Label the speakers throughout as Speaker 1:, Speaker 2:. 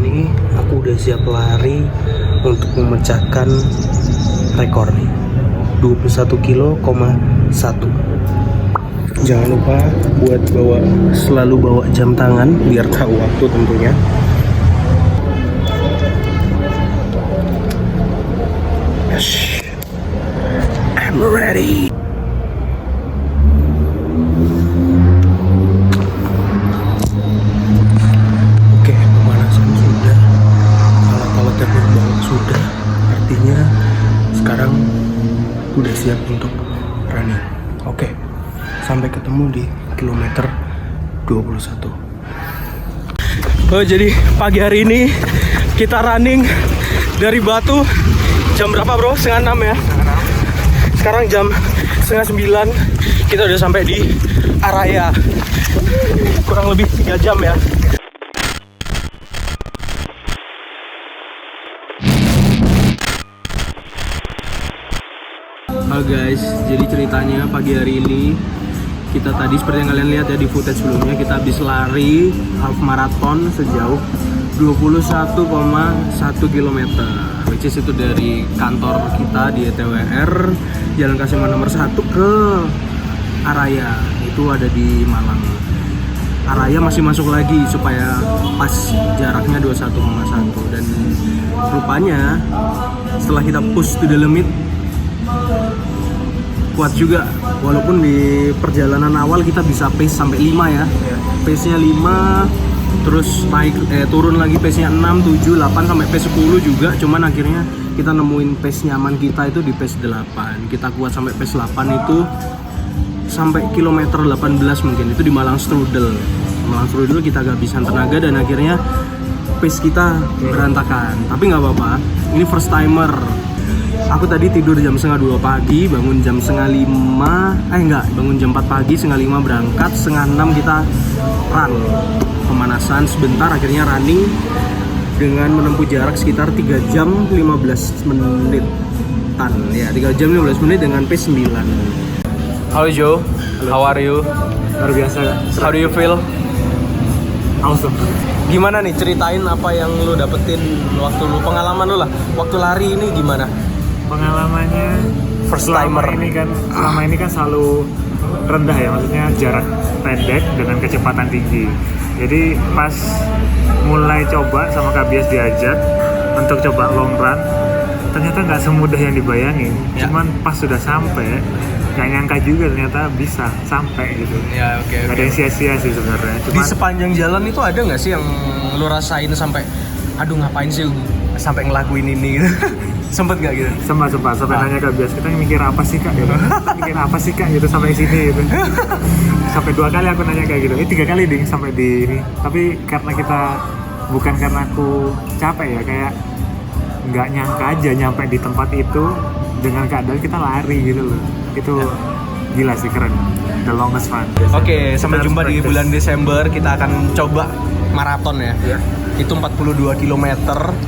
Speaker 1: ini aku udah siap lari untuk memecahkan rekor nih 21,1 kilo. Jangan lupa buat selalu bawa jam tangan biar tahu waktu tentunya. Yes, I'm ready. Oke, pemanasan sudah, alat-alat yang dibawa sudah, artinya sekarang udah siap untuk running. Oke, sampai ketemu di kilometer 21. Oh, jadi pagi hari ini kita running dari Batu. Jam berapa bro? 5:30 ya? Sekarang jam 8:30. Kita udah sampai di Araya. Kurang lebih 3 jam ya. Halo guys, jadi ceritanya pagi hari ini kita tadi seperti yang kalian lihat ya di footage sebelumnya, kita habis lari half marathon sejauh 21,1 km, which is itu dari kantor kita di ETWR Jalan Kasiman nomor 1 ke Araya, itu ada di Malang. Araya masih masuk lagi supaya pas jaraknya 21,1, dan rupanya setelah kita push to the limit kuat juga, walaupun di perjalanan awal kita bisa pace sampai 5 ya, pace-nya 5, terus naik turun lagi pace-nya 6, 7, 8 sampai pace 10 juga, cuman akhirnya kita nemuin pace nyaman kita itu di pace 8. Kita kuat sampai pace 8 itu sampai kilometer 18 mungkin, itu di Malang Strudel kita kehabisan tenaga dan akhirnya pace kita berantakan. Tapi nggak apa-apa, ini first timer. Aku tadi tidur jam 1:30 pagi, bangun jam 4:30, bangun jam 4 pagi, 5:30 berangkat, 5:30 kita run. Pemanasan sebentar, akhirnya running dengan menempuh jarak sekitar 3 jam 15 menitan. Ya, 3 jam 15 menit dengan pace 9. Halo Joe, how are you?
Speaker 2: Luar biasa.
Speaker 1: How do you feel?
Speaker 2: Awesome.
Speaker 1: Gimana nih, ceritain apa yang lu dapetin waktu lu, pengalaman lu lah, waktu lari ini gimana?
Speaker 2: Pengalamannya
Speaker 1: First timer.
Speaker 2: Selama ini kan selalu rendah ya, maksudnya jarak pendek dengan kecepatan tinggi. Jadi pas mulai coba sama Kak Bias diajak untuk coba long run, ternyata nggak semudah yang dibayangin.
Speaker 1: Ya.
Speaker 2: Cuman pas sudah sampai, nggak nyangka juga ternyata bisa sampai gitu.
Speaker 1: Ya, oke.
Speaker 2: Ada yang sia-sia sih sebenarnya.
Speaker 1: Di sepanjang jalan itu ada nggak sih yang lu rasain sampai, aduh ngapain sih sampai ngelakuin ini gitu? Sempet nggak gitu?
Speaker 2: Sempat sampai nanya Kak Bias, kita mikir apa sih Kak gitu. Mikir apa sih Kak gitu sampai sini gitu. Sampai 2 kali aku nanya kayak gitu. Ini 3 kali ding sampai di ini. Tapi karena kita, bukan karena aku capek ya, kayak nggak nyangka aja nyampe di tempat itu dengan keadaan kita lari gitu loh. Itu gila sih, keren. The longest run.
Speaker 1: Oke, sampai jumpa di bulan Desember, kita akan coba maraton ya. Itu 42 km.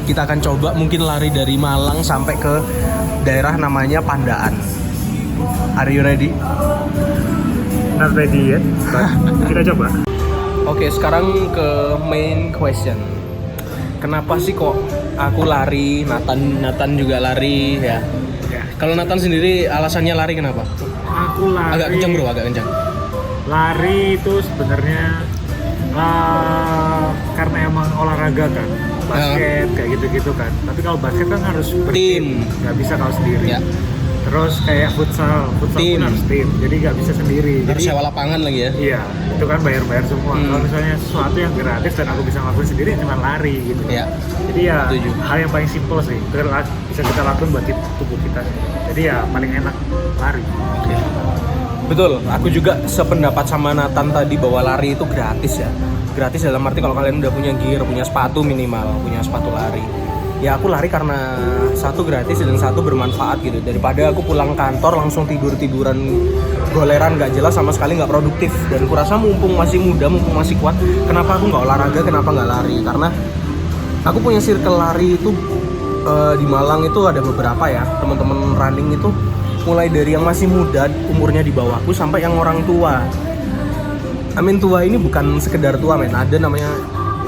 Speaker 1: Kita akan coba mungkin lari dari Malang sampai ke daerah namanya Pandaan. Are you ready?
Speaker 2: Not ready yet, but kita coba.
Speaker 1: Oke, sekarang ke main question. Kenapa sih kok aku lari, Nathan juga lari ya? Kalau Nathan sendiri alasannya lari kenapa?
Speaker 2: Aku lari.
Speaker 1: Agak kencang bro, agak kencang.
Speaker 2: Lari itu sebenarnya karena emang olahraga kan, basket kayak gitu-gitu kan. Tapi kalau basket kan harus bertim, nggak bisa kalau sendiri. Ya. Terus kayak futsal
Speaker 1: tim.
Speaker 2: pun harus tim, jadi nggak bisa sendiri.
Speaker 1: Harus sewa lapangan lagi ya?
Speaker 2: Iya, itu kan bayar semua. Kalau misalnya sesuatu yang gratis dan aku bisa ngelakuin sendiri, cuma lari gitu.
Speaker 1: Iya.
Speaker 2: Jadi ya hal yang paling simpel sih, bisa kita lakukan buat tubuh kita. Jadi ya paling enak lari.
Speaker 1: Oke. Betul, aku juga sependapat sama Nathan tadi bahwa lari itu gratis ya. Gratis dalam arti kalau kalian udah punya gear, punya sepatu minimal, punya sepatu lari. Ya aku lari karena satu gratis dan satu bermanfaat gitu. Daripada aku pulang kantor langsung tiduran goleran gak jelas sama sekali, gak produktif. Dan kurasa mumpung masih muda, mumpung masih kuat, kenapa aku gak olahraga, kenapa gak lari? Karena aku punya circle lari itu di Malang itu ada beberapa ya, teman-teman running itu mulai dari yang masih muda, umurnya di bawahku, sampai yang orang tua. Tua ini bukan sekedar tua men, ada namanya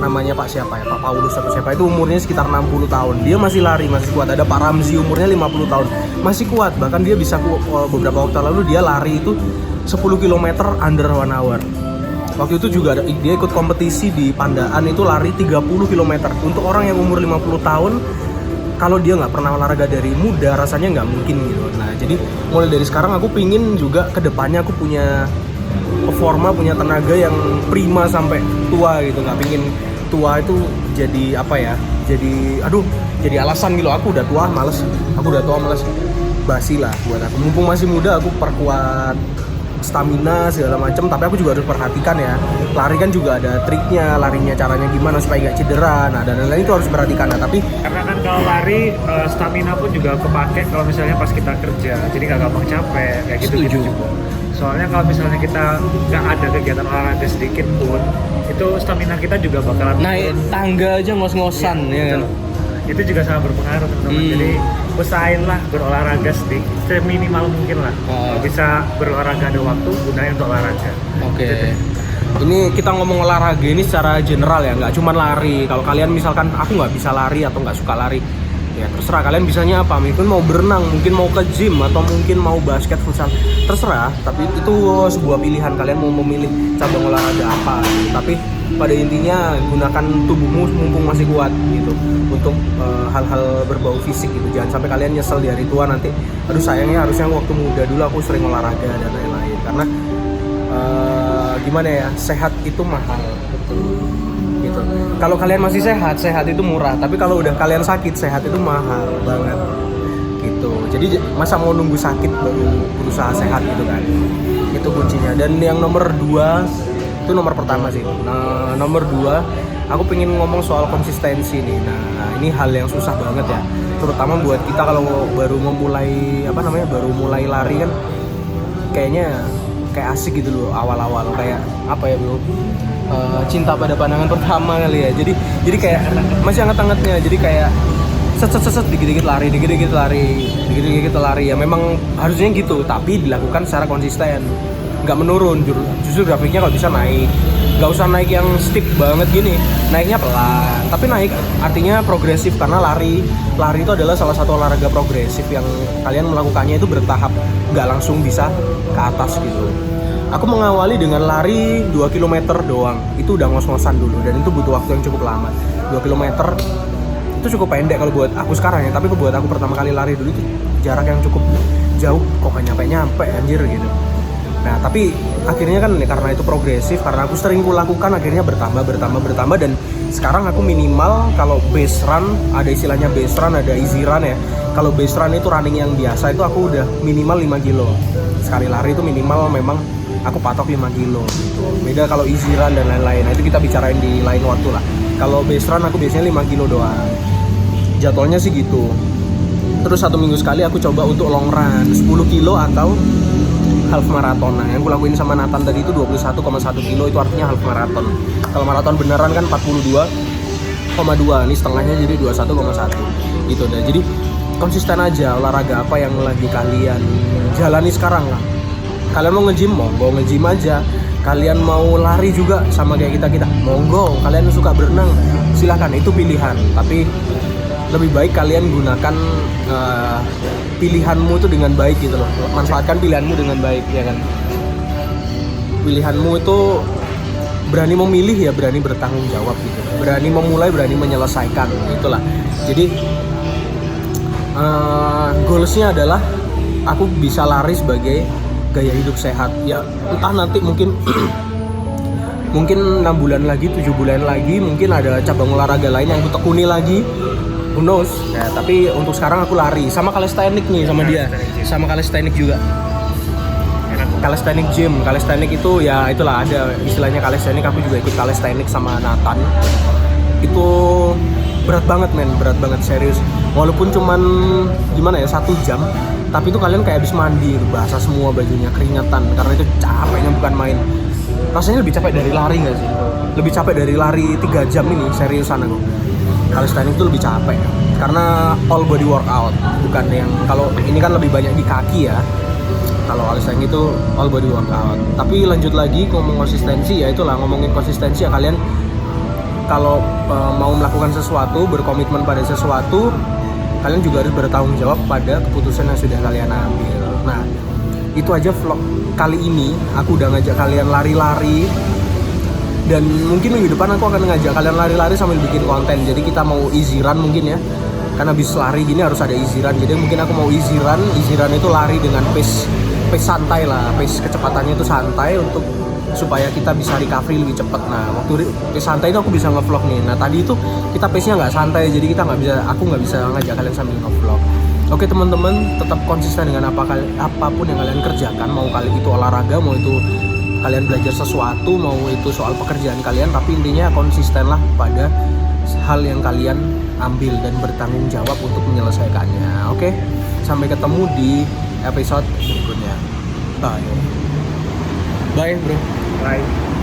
Speaker 1: namanya Pak siapa ya, Pak Paulus atau siapa, itu umurnya sekitar 60 tahun. Dia masih lari, masih kuat. Ada Pak Ramzi umurnya 50 tahun, masih kuat. Bahkan dia bisa beberapa waktu lalu dia lari itu 10 km under 1 hour. Waktu itu juga dia ikut kompetisi di Pandaan itu lari 30 km. Untuk orang yang umur 50 tahun, kalau dia nggak pernah olahraga dari muda, rasanya nggak mungkin gitu. Nah, jadi mulai dari sekarang aku pingin juga kedepannya aku punya performa, punya tenaga yang prima sampai tua gitu. Nggak pingin tua itu jadi apa ya, jadi alasan gitu. Aku udah tua males, basi lah buat aku. Mumpung masih muda, aku perkuat stamina segala macam, tapi aku juga harus perhatikan ya, lari kan juga ada triknya, larinya caranya gimana supaya nggak cedera, nah dan lain-lain itu harus perhatikan. Nah tapi
Speaker 2: karena kan kalau lari stamina pun juga kepake kalau misalnya pas kita kerja, jadi nggak gampang capek kayak gitu juga. Soalnya kalau misalnya kita nggak ada kegiatan olahraga sedikit pun, itu stamina kita juga bakalan
Speaker 1: naik tangga aja ngos-ngosan ya kan.
Speaker 2: Itu juga sangat berpengaruh teman-teman. Jadi usahainlah berolahraga sedikit, seminimal mungkin lah. Kalau bisa berolahraga ada waktu, gunain untuk olahraga.
Speaker 1: Oke. Ini kita ngomong olahraga ini secara general ya, nggak cuma lari. Kalau kalian misalkan aku nggak bisa lari atau nggak suka lari, ya terserah kalian bisanya apa. Mungkin mau berenang, mungkin mau ke gym, atau mungkin mau basket, futsal, terserah. Tapi itu sebuah pilihan, kalian mau memilih cabang olahraga apa. Tapi pada intinya gunakan tubuhmu mumpung masih kuat gitu untuk hal-hal berbau fisik gitu. Jangan sampai kalian nyesel di hari tua nanti, aduh sayangnya harusnya waktu muda dulu aku sering olahraga dan lain-lain. Karena gimana ya, sehat itu mahal gitu. Kalau kalian masih sehat itu murah, tapi kalau udah kalian sakit, sehat itu mahal banget gitu. Jadi masa mau nunggu sakit baru berusaha sehat gitu kan, itu kuncinya. Dan yang nomor 2 itu nomor pertama sih. Nah, nomor 2 aku pengen ngomong soal konsistensi nih. Nah, ini hal yang susah banget ya, terutama buat kita kalau baru mulai lari kan, kayaknya kayak asik gitu loh awal-awal, kayak apa ya bro, cinta pada pandangan pertama kali ya. Jadi kayak masih hangat-hangatnya, jadi kayak set dikit-dikit lari ya. Memang harusnya gitu, tapi dilakukan secara konsisten, nggak menurun, justru grafiknya kalau bisa naik. Nggak usah naik yang steep banget gini, naiknya pelan tapi naik, artinya progresif. Karena lari itu adalah salah satu olahraga progresif yang kalian melakukannya itu bertahap, nggak langsung bisa ke atas gitu. Aku mengawali dengan lari 2 km doang, itu udah ngos-ngosan dulu, dan itu butuh waktu yang cukup lama. 2 km itu cukup pendek kalau buat aku sekarang ya, tapi buat aku pertama kali lari dulu itu jarak yang cukup jauh, kok nggak nyampe anjir gitu. Nah tapi akhirnya kan karena itu progresif, karena aku sering lakukan, akhirnya bertambah, dan sekarang aku minimal kalau base run, ada istilahnya base run, ada easy run ya. Kalau base run itu running yang biasa itu aku udah minimal 5 kilo sekali lari, itu minimal memang aku patok 5 kilo gitu. Beda kalau easy run dan lain-lain, nah itu kita bicarain di lain waktu lah. Kalau base run aku biasanya 5 kilo doang, jadwalnya sih gitu. Terus 1 minggu sekali aku coba untuk long run 10 kilo atau half marathon. Nah, yang aku lakuin sama Nathan tadi itu 21,1 kilo, itu artinya half marathon. Kalau marathon beneran kan 42,2, ini setengahnya jadi 21,1 gitu. Nah, jadi konsisten aja olahraga apa yang lagi kalian jalani sekarang lah. Kalian mau nge-gym, monggo nge-gym aja. Kalian mau lari juga sama kayak kita, monggo. Kalian suka berenang, silahkan, itu pilihan. Tapi lebih baik kalian gunakan pilihanmu itu dengan baik gitu loh. Manfaatkan pilihanmu dengan baik ya kan. Pilihanmu itu berani memilih ya, berani bertanggung jawab gitu. Berani memulai, berani menyelesaikan, itulah. Jadi goalsnya adalah aku bisa lari sebagai gaya hidup sehat. Ya entah nanti mungkin 6 bulan lagi, 7 bulan lagi mungkin ada cabang olahraga lain yang aku tekuni lagi, who knows ya. Tapi untuk sekarang aku lari sama calisthenics nih, sama dia, sama calisthenics juga, calisthenics gym. Calisthenics itu ya itulah, ada istilahnya calisthenics. Aku juga ikut calisthenics sama Nathan. Itu berat banget men, berat banget serius. Walaupun cuman gimana ya 1 jam, tapi itu kalian kayak habis mandi, basah semua bajunya, keringetan, karena itu capeknya bukan main. Rasanya lebih capek dari lari nggak sih? Lebih capek dari lari 3 jam ini, seriusan aku. Calisthenics itu lebih capek karena all body workout, bukan yang kalau ini kan lebih banyak di kaki ya. Kalau calisthenics itu all body workout. Tapi lanjut lagi ngomong konsistensi, ya itulah, ngomongin konsistensi ya, kalian kalau mau melakukan sesuatu, berkomitmen pada sesuatu, kalian juga harus bertanggung jawab pada keputusan yang sudah kalian ambil. Nah, itu aja vlog kali ini. Aku udah ngajak kalian lari-lari, dan mungkin minggu depan aku akan ngajak kalian lari-lari sambil bikin konten. Jadi kita mau easy run mungkin ya, karena habis lari gini harus ada easy run. Jadi mungkin aku mau easy run itu lari dengan pace santai lah, pace kecepatannya itu santai untuk supaya kita bisa recovery lebih cepat. Nah, waktu pace santai itu aku bisa ngevlog nih. Nah, tadi itu kita pace-nya nggak santai, jadi aku nggak bisa ngajak kalian sambil ngevlog. Oke teman-teman, tetap konsisten dengan apapun yang kalian kerjakan, mau kali itu olahraga, mau itu kalian belajar sesuatu, mau itu soal pekerjaan kalian, tapi intinya konsistenlah pada hal yang kalian ambil dan bertanggung jawab untuk menyelesaikannya. Oke, sampai ketemu di episode berikutnya. Bye bro.
Speaker 2: Bye.